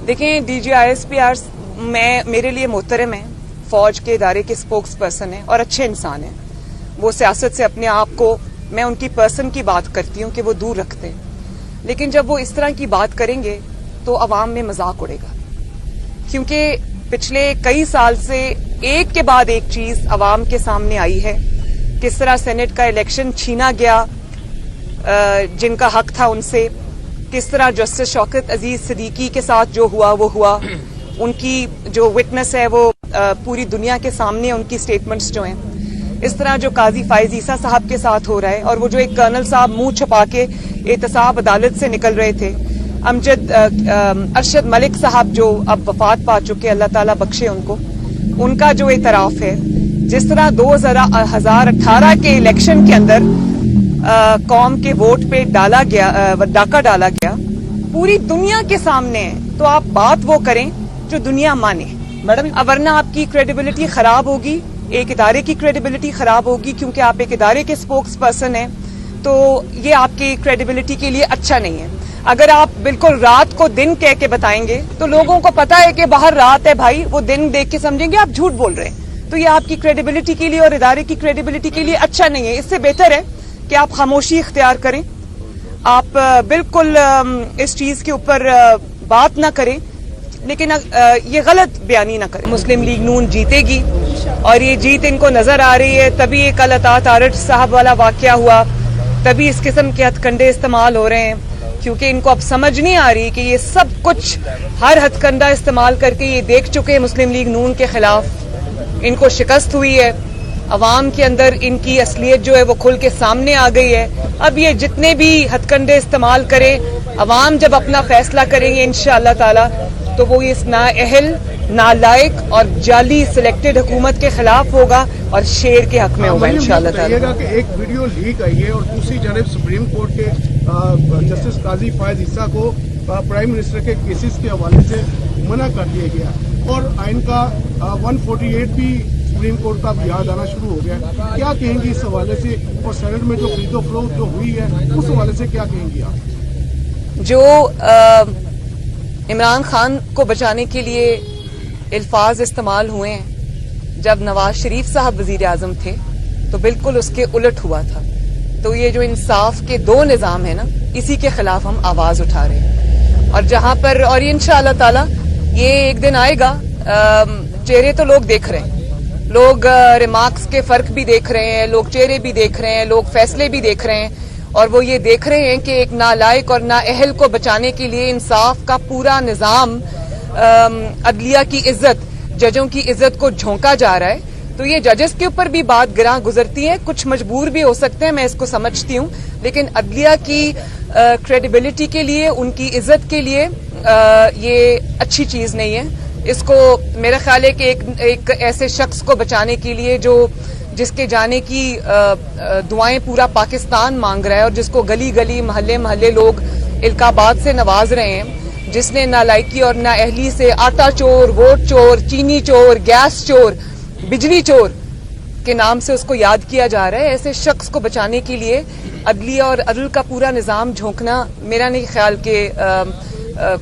देखें DGISPR मेरे लिए मोहतरम है, फौज के इदारे के स्पोक्स पर्सन हैं और अच्छे इंसान हैं। वो सियासत से अपने आप को, मैं उनकी पर्सन की बात करती हूँ कि वो दूर रखते हैं, लेकिन जब वो इस तरह की बात करेंगे तो अवाम में मजाक उड़ेगा, क्योंकि पिछले कई साल से एक के बाद एक चीज अवाम के सामने आई है। किस तरह सेनेट का इलेक्शन छीना गया जिनका हक था उनसे, किस तरह जस्टिस शौकत अजीज सिद्दीकी के साथ जो हुआ वो हुआ, उनकी जो विटनेस है वो पूरी दुनिया के सामने उनकी स्टेटमेंट्स जो हैं, इस तरह जो काजी फायज ईसा साहब के साथ हो रहा है, और वो जो एक कर्नल साहब मुंह छुपा के एहतसाब अदालत से निकल रहे थे, अरशद मलिक साहब जो अब वफात पा चुके, अल्लाह ताला बख्शे उनको, उनका जो एतराफ है, जिस तरह 2018 के इलेक्शन के अंदर कौम के वोट पे डाका डाला गया, पूरी दुनिया के सामने है, तो आप बात वो करें जो दुनिया माने मैडम, वरना आपकी क्रेडिबिलिटी खराब होगी, एक इदारे की क्रेडिबिलिटी खराब होगी, क्योंकि आप एक इदारे के स्पोक्स पर्सन हैं, तो ये आपकी क्रेडिबिलिटी के लिए अच्छा नहीं है। अगर आप बिल्कुल रात को दिन कह के बताएंगे तो लोगों को पता है कि बाहर रात है भाई, वो दिन देख के समझेंगे आप झूठ बोल रहे हैं, तो ये आपकी क्रेडिबिलिटी के लिए और इदारे की क्रेडिबिलिटी के लिए अच्छा नहीं है। इससे बेहतर है कि आप खामोशी इख्तियार करें, आप बिल्कुल इस चीज के ऊपर बात ना करें, लेकिन ये गलत बयानी ना करें। मुस्लिम लीग नून जीतेगी और ये जीत इनको नजर आ रही है, तभी ये कल अतात आरट साहब वाला वाकया हुआ, तभी इस किस्म के हथकंडे इस्तेमाल हो रहे हैं, क्योंकि इनको अब समझ नहीं आ रही कि ये सब कुछ हर हथकंडा इस्तेमाल करके ये देख चुके हैं मुस्लिम लीग नून के खिलाफ, इनको शिकस्त हुई है, अवाम के अंदर इनकी असलियत जो है वो खुल के सामने आ गई है। अब ये जितने भी हथकंडे इस्तेमाल करें, अवाम जब अपना फैसला करेंगे इंशाअल्लाह ताला, तो वो इस नाअहल, नालायक और जाली सिलेक्टेड हुकूमत के खिलाफ होगा और शेर के हक में होगा इंशाअल्लाह ताला। कि एक वीडियो लीक आई है और दूसरी जानब सुप्रीम कोर्ट के जस्टिस काजी फायज ईसा को प्राइम मिनिस्टर के केसेस के हवाले से मना कर दिया गया और आइन का 148 भी सुप्रीम कोर्ट का याद आना शुरू हो गया। क्या कहेंगी इस हवाले से, और सेनेट में जो खरीदो फरोख्त जो हुई है उस हवाले से क्या कहेंगी आप? जो इमरान खान को बचाने के लिए अल्फाज इस्तेमाल हुए हैं, जब नवाज शरीफ साहब वजीर आजम थे तो बिल्कुल उसके उलट हुआ था। तो ये जो इंसाफ के दो निजाम है ना, इसी के खिलाफ हम आवाज उठा रहे हैं, और जहां पर, और ये इंशाअल्लाह ताला ये एक दिन आएगा, चेहरे तो लोग देख रहे हैं, लोग रिमार्क्स के फर्क भी देख रहे हैं, लोग चेहरे भी देख रहे हैं, लोग फैसले भी देख रहे हैं, और वो ये देख रहे हैं कि एक नालायक और नाअहल को बचाने के लिए इंसाफ का पूरा निजाम, अदलिया की इज्जत, जजों की इज्जत को झोंका जा रहा है। तो ये जजेस के ऊपर भी बात गिरां गुजरती है, कुछ मजबूर भी हो सकते हैं, मैं इसको समझती हूँ, लेकिन अदलिया की क्रेडिबिलिटी के लिए, उनकी इज्जत के लिए ये अच्छी चीज नहीं है। इसको मेरा ख्याल है कि एक ऐसे शख्स को बचाने के लिए जिसके जाने की दुआएं पूरा पाकिस्तान मांग रहा है, और जिसको गली गली महल्ले महल्ले लोग इल्काबाद से नवाज रहे हैं, जिसने नालायकी और नाअहली से आटा चोर, वोट चोर, चीनी चोर, गैस चोर, बिजली चोर के नाम से उसको याद किया जा रहा है, ऐसे शख्स को बचाने के लिए अदलिया और अदल का पूरा निजाम झोंकना मेरा नहीं ख्याल के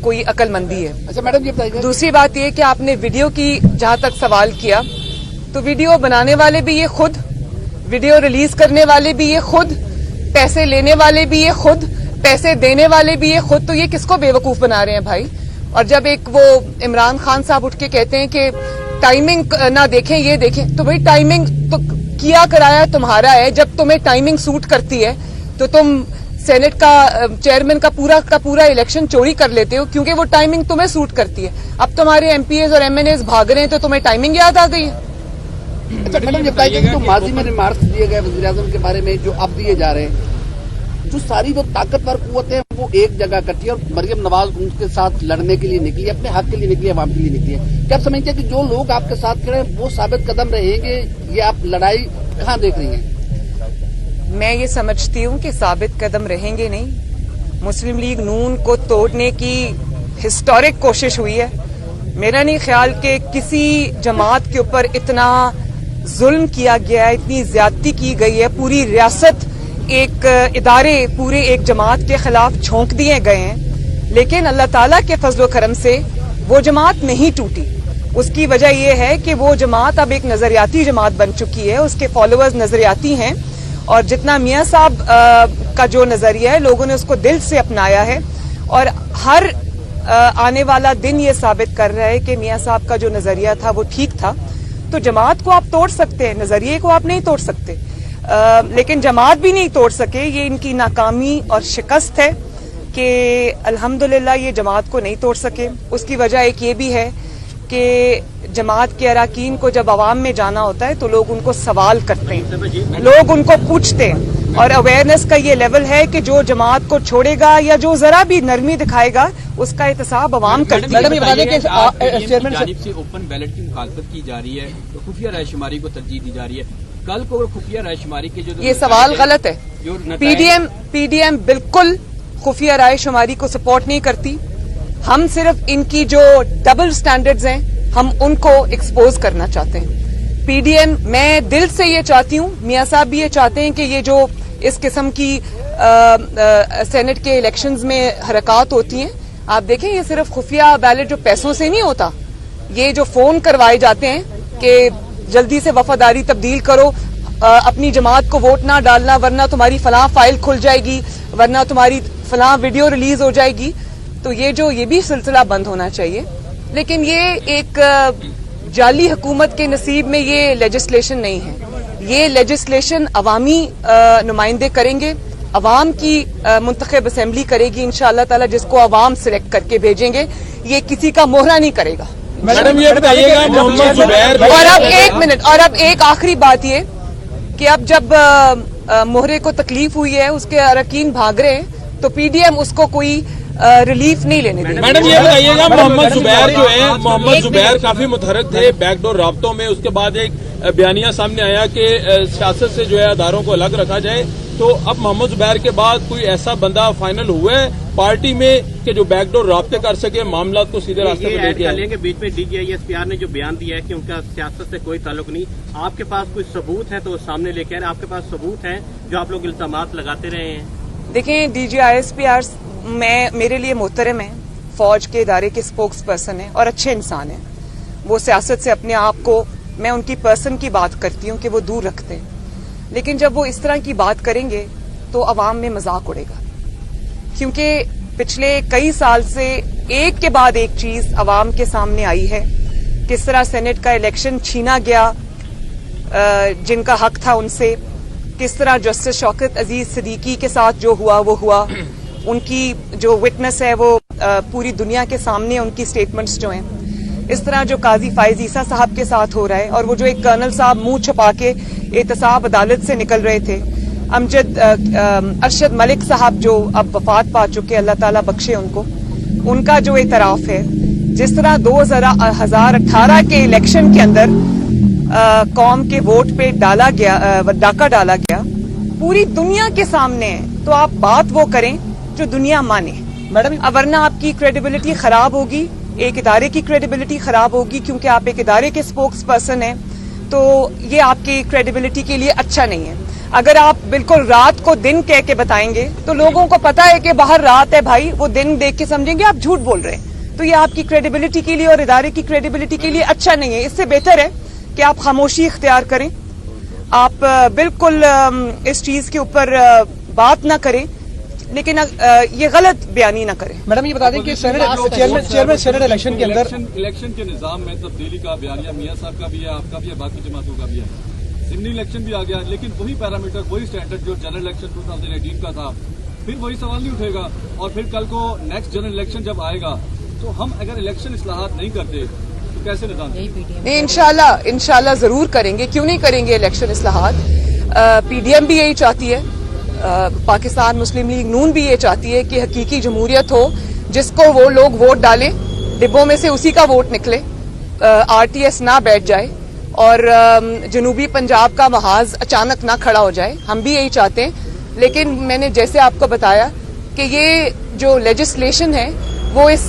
कोई अक्लमंदी है। अच्छा मैडम, ये बताइए, दूसरी बात ये कि आपने वीडियो की जहां तक सवाल किया, तो वीडियो बनाने वाले भी ये खुद, वीडियो रिलीज करने वाले भी ये खुद, पैसे लेने वाले भी ये खुद, पैसे देने वाले भी ये खुद, तो ये किसको बेवकूफ बना रहे हैं भाई? और जब एक वो इमरान खान साहब उठ के कहते हैं कि टाइमिंग ना देखें ये देखें, तो भाई टाइमिंग तो किया कराया तुम्हारा है, जब तुम्हें टाइमिंग सूट करती है तो तुम सेनेट का चेयरमैन का पूरा इलेक्शन चोरी कर लेते हो, क्योंकि वो टाइमिंग तुम्हें सूट करती है। अब तुम्हारे एमपीएस और एमएनएस भाग रहे हैं तो तुम्हें टाइमिंग याद आ गई है। अच्छा मैडम, ये बताइए, जो माजी में रिमार्क्स दिए गए वज़ीर आज़म के बारे में, जो अब दिए जा रहे हैं, जो सारी जो ताकतवर कुव्वतें हैं वो एक जगह इकट्ठी है, और मरियम नवाज उनके साथ लड़ने के लिए निकली है, अपने हक के लिए निकली है, अवाम के लिए निकली है। क्या आप समझते हैं कि जो लोग आपके साथ खड़े हैं वो साबित कदम रहेंगे, ये आप लड़ाई कहाँ देख रही हैं? मैं ये समझती हूँ कि साबित कदम रहेंगे नहीं। मुस्लिम लीग नून को तोड़ने की हिस्टोरिक कोशिश हुई है। मेरा नहीं ख्याल कि किसी जमात के ऊपर इतना जुल्म किया गया है, इतनी ज्यादती की गई है, पूरी रियासत, एक इदारे पूरे एक जमात के खिलाफ झोंक दिए गए हैं। लेकिन अल्लाह ताला के फजलो करम से वो जमात नहीं टूटी। उसकी वजह यह है कि वो जमात अब एक नजरियाती जमात बन चुकी है, उसके फॉलोअर्स नजरियाती हैं और जितना मियां साहब का जो नजरिया है लोगों ने उसको दिल से अपनाया है और हर आने वाला दिन ये साबित कर रहा है कि मियां साहब का जो नजरिया था वो ठीक था। तो जमात को आप तोड़ सकते हैं, नजरिए को आप नहीं तोड़ सकते, लेकिन जमात भी नहीं तोड़ सके। ये इनकी नाकामी और शिकस्त है कि अल्हम्दुलिल्लाह ये जमात को नहीं तोड़ सके। उसकी वजह एक ये भी है कि जमात के अराकीन को जब अवाम में जाना होता है तो लोग उनको सवाल करते हैं, लोग उनको पूछते हैं और अवेयरनेस का ये लेवल है कि जो जमात को छोड़ेगा या जो जरा भी नरमी दिखाएगा उसका एहतसाब अवाम करती है। मैडम ये बता दें कि चेयरमैन जानिब से ओपन बैलेट की मुखालफत की जा रही है, तो खुफिया रायशुमारी को तरजीह दी जा रही है। कल को खुफिया रायशुमारी के जो ये सवाल गलत है। पीडीएम बिल्कुल खुफिया रायशुमारी को सपोर्ट नहीं करती। हम सिर्फ इनकी जो डबल स्टैंडर्ड्स हैं हम उनको एक्सपोज करना चाहते हैं। पीडीएम, मैं दिल से ये चाहती हूँ, मियां साहब भी ये चाहते हैं कि ये जो इस किस्म की सेनेट के इलेक्शंस में हरकत होती हैं, आप देखें ये सिर्फ खुफिया बैलेट जो पैसों से नहीं होता, ये जो फोन करवाए जाते हैं कि जल्दी से वफादारी तब्दील करो, अपनी जमात को वोट ना डालना वरना तुम्हारी फलां फाइल खुल जाएगी, वरना तुम्हारी फलां वीडियो रिलीज हो जाएगी। तो ये भी सिलसिला बंद होना चाहिए। लेकिन ये एक जाली हुकूमत के नसीब में ये लेजिस्लेशन नहीं है। ये लेजिस्लेशन अवामी नुमाइंदे करेंगे, अवाम की मुंतखब असेंबली करेगी इंशाअल्लाह ताला, जिसको अवाम सिलेक्ट करके भेजेंगे। ये किसी का मोहरा नहीं करेगा। मैडम ये बताइएगा मोहम्मद जुबैर और अब एक मिनट, और अब एक आखिरी बात ये कि अब जब मोहरे को तकलीफ हुई है, उसके अरकान भाग रहे हैं, तो पीडीएम उसको कोई रिलीफ नहीं लेने देगी। मैडम ये बताइएगा मोहम्मद जुबैर जो है, मोहम्मद जुबैर काफी मुतहरक थे बैकडोर राब्तों में, उसके बाद एक बयानिया सामने आया कि सियासत से जो है अदारों को अलग रखा जाए। तो अब मोहम्मद जुबैर के बाद कोई ऐसा बंदा फाइनल हुआ है पार्टी में कि जो बैकडोर राब्ते कर सके, मामला को सीधे रास्ते पे लेके आए? बीच में डीजीआईएसपीआर ने जो बयान दिया है कि उनका सियासत से कोई ताल्लुक नहीं, आपके पास कोई सबूत है तो सामने लेके आए। आपके पास सबूत है जो आप लोग इल्जामात लगाते रहे हैं? देखें, डीजीआईएसपीआर मेरे लिए मोहतरम है, फौज के इदारे के स्पोक्स पर्सन है और अच्छे इंसान है। वो सियासत से अपने आप को, मैं उनकी पर्सन की बात करती हूँ कि वो दूर रखते हैं, लेकिन जब वो इस तरह की बात करेंगे तो अवाम में मजाक उड़ेगा, क्योंकि पिछले कई साल से एक के बाद एक चीज अवाम के सामने आई है। किस तरह सेनेट का इलेक्शन छीना गया जिनका हक था उनसे, किस तरह जस्टिस शौकत अजीज सिद्दीकी के साथ जो हुआ वो हुआ, उनकी जो विटनेस है वो पूरी दुनिया के सामने उनकी स्टेटमेंट्स जो हैं, इस तरह जो काजी फायज ईसा साहब के साथ हो रहा है, और वो जो एक कर्नल साहब मुंह छुपा के एहतसाब अदालत से निकल रहे थे, अरशद मलिक साहब जो अब वफात पा चुके, अल्लाह ताला बख्शे उनको, उनका जो एतराफ है, जिस तरह 2018 के इलेक्शन के अंदर कौम के वोट पे डाका डाला गया, पूरी दुनिया के सामने है, तो आप बात वो करें जो दुनिया माने मैडम, वरना आपकी क्रेडिबिलिटी खराब होगी, एक इदारे की क्रेडिबिलिटी खराब होगी, क्योंकि आप एक इदारे के स्पोक्स पर्सन हैं, तो ये आपकी क्रेडिबिलिटी के लिए अच्छा नहीं है। अगर आप बिल्कुल रात को दिन कह के बताएंगे तो लोगों को पता है कि बाहर रात है भाई, वो दिन देख के समझेंगे आप झूठ बोल रहे हैं, तो ये आपकी क्रेडिबिलिटी के लिए और इदारे की क्रेडिबिलिटी के लिए अच्छा नहीं है। इससे बेहतर है कि आप खामोशी इख्तियार करें, आप बिल्कुल इस चीज के ऊपर बात ना करें, लेकिन ये गलत बयानी ना करें। मैडम ये बता दें कि चेयरमैन सेनेट इलेक्शन के अंदर इलेक्शन के निजाम में तब्दीली का बयानिया मियां साहब का भी है, आपका भी है, बाकी जमातों का भी है। जिमनी इलेक्शन भी आ गया, लेकिन वही पैरामीटर, वही स्टैंडर्ड जो जनरल इलेक्शन 2018 का था, फिर वही सवाल नहीं उठेगा। और फिर कल को नेक्स्ट जनरल इलेक्शन जब आएगा तो हम अगर इलेक्शन इस्लाहात नहीं करते तो कैसे निजाम? नहीं, इंशाल्लाह जरूर करेंगे, क्यों नहीं करेंगे इलेक्शन इस्लाहात। पीडीएम भी यही चाहती है, पाकिस्तान मुस्लिम लीग नून भी ये चाहती है कि हकीकी जमहूरियत हो, जिसको वो लोग वोट डालें, डिब्बों में से उसी का वोट निकले, आरटीएस ना बैठ जाए और जनूबी पंजाब का महाज अचानक ना खड़ा हो जाए। हम भी यही चाहते हैं, लेकिन मैंने जैसे आपको बताया कि ये जो लेजिस्लेशन है वो इस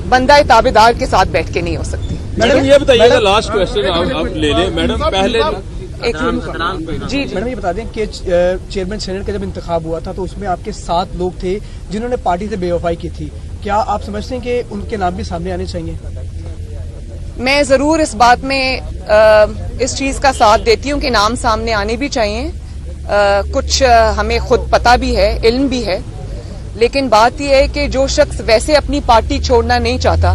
बंदा ताबेदार के साथ बैठ के नहीं हो सकती। मैडम ये बताइएगा, लास्ट क्वेश्चन आप ले लें मैडम, पहले एक जी मैडम ये बता दें कि चेयरमैन सेनेट का जब इंतखाब हुआ था तो उसमें आपके 7 लोग थे जिन्होंने पार्टी से बेवफाई की थी। क्या आप समझते हैं कि उनके नाम भी सामने आने चाहिए? मैं जरूर इस बात में इस चीज का साथ देती हूँ कि नाम सामने आने भी चाहिए। कुछ हमें खुद पता भी है, इल्म भी है, लेकिन बात यह है कि जो शख्स वैसे अपनी पार्टी छोड़ना नहीं चाहता,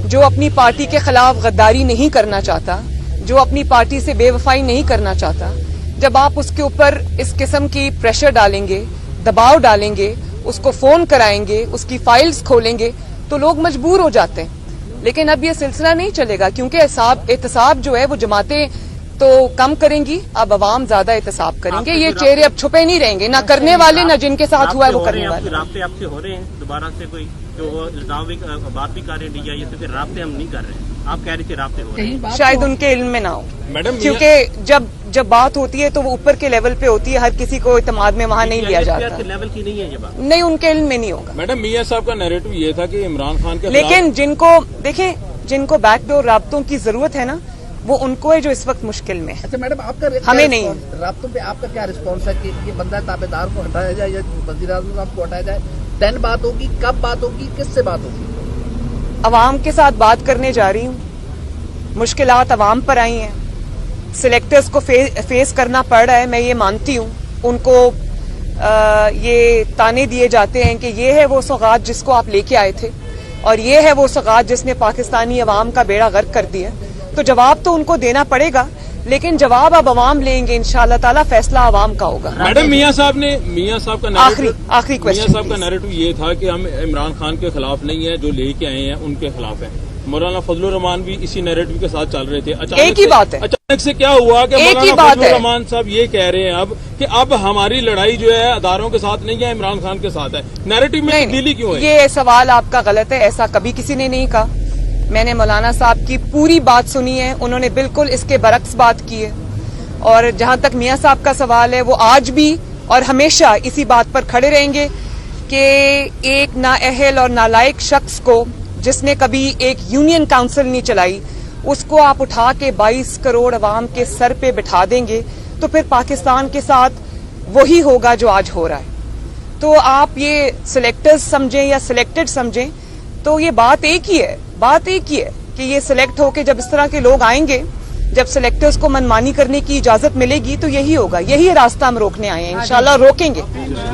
जो अपनी पार्टी के खिलाफ गद्दारी नहीं करना चाहता, जो अपनी पार्टी से बेवफाई नहीं करना चाहता, जब आप उसके ऊपर इस किस्म की प्रेशर डालेंगे, दबाव डालेंगे, उसको फोन कराएंगे, उसकी फाइल्स खोलेंगे, तो लोग मजबूर हो जाते हैं। लेकिन अब ये सिलसिला नहीं चलेगा, क्योंकि एहतसाब जो है वो जमातें तो कम करेंगी, अब अवाम ज्यादा एहतसाब करेंगे। ये चेहरे अब छुपे नहीं रहेंगे, ना करने वाले ना जिनके साथ हुआ है वो करने वाले। राब्ते आपसे हो रहे हैं दोबारा से कोई जो वो इल्जाम भी बात भी कर रहे हैं डीआईए से, फिर राब्ते हम नहीं कर रहे हैं, आप कह रहे थे राब्ते हो रहे हैं, शायद उनके इल्म में ना हो, मैडम क्योंकि जब बात होती है तो वो ऊपर के लेवल पे होती है, हर किसी को इत्मीनान में वहाँ नहीं लिया जाता। लेवल की नहीं है ये बात। नहीं, उनके इल्म में नहीं होगा। मैडम मियां साहब का नैरेटिव ये था कि इमरान खान के लेकिन जिनको बैकडोर राब्तों की जरूरत है ना, वो उनको है जो इस वक्त मुश्किल में है। अच्छा मैडम, आपका हमें नहीं। राब्तों पे आपका क्या रिस्पॉन्स है कि ये बंदा ताबेदार को हटाया जाए या वज़ीर आज़म साहब को हटाया जाए? देन बात होगी, कब बात होगी, किससे बात होगी? अवाम के साथ बात करने जा रही हूँ। मुश्किलात अवाम पर आई हैं, सिलेक्टर्स को फेस करना पड़ रहा है, मैं ये मानती हूँ। उनको ये ताने दिए जाते हैं कि ये है वो सौगात जिसको आप लेके आए थे, और ये है वो सौगात जिसने पाकिस्तानी अवाम का बेड़ा गर्क कर दिया। तो जवाब तो उनको देना पड़ेगा, लेकिन जवाब अब अवाम लेंगे, इंशाअल्लाह ताला फैसला अवाम का होगा। मैडम मियां साहब का आखिरी क्वेश्चन, मियां साहब का नैरेटिव ये था कि हम इमरान खान के खिलाफ नहीं है, जो लेके आए हैं उनके खिलाफ है। मौलाना फजलुर रहमान भी इसी नैरेटिव के साथ चल रहे थे। एक ही बात है। अचानक से क्या हुआ कि मौलाना फजलुर रहमान साहब ये कह रहे हैं अब कि अब हमारी लड़ाई जो है अदारों के साथ नहीं है, इमरान खान के साथ है। नैरेटिव में तब्दीली क्यों है? ये सवाल आपका गलत है, ऐसा कभी किसी ने नहीं कहा। मैंने मौलाना साहब की पूरी बात सुनी है, उन्होंने बिल्कुल इसके बरक्स बात की है। और जहां तक मियां साहब का सवाल है, वो आज भी और हमेशा इसी बात पर खड़े रहेंगे कि एक नाअहल और नालायक शख्स को, जिसने कभी एक यूनियन काउंसिल नहीं चलाई, उसको आप उठा के 22 करोड़ अवाम के सर पे बिठा देंगे, तो फिर पाकिस्तान के साथ वही होगा जो आज हो रहा है। तो आप ये सिलेक्टर्स समझें या सिलेक्टेड समझें, तो ये बात एक ही है कि ये सिलेक्ट होके जब इस तरह के लोग आएंगे, जब सिलेक्टर्स को मनमानी करने की इजाजत मिलेगी, तो यही होगा। यही रास्ता हम रोकने आए हैं, इंशाल्लाह रोकेंगे।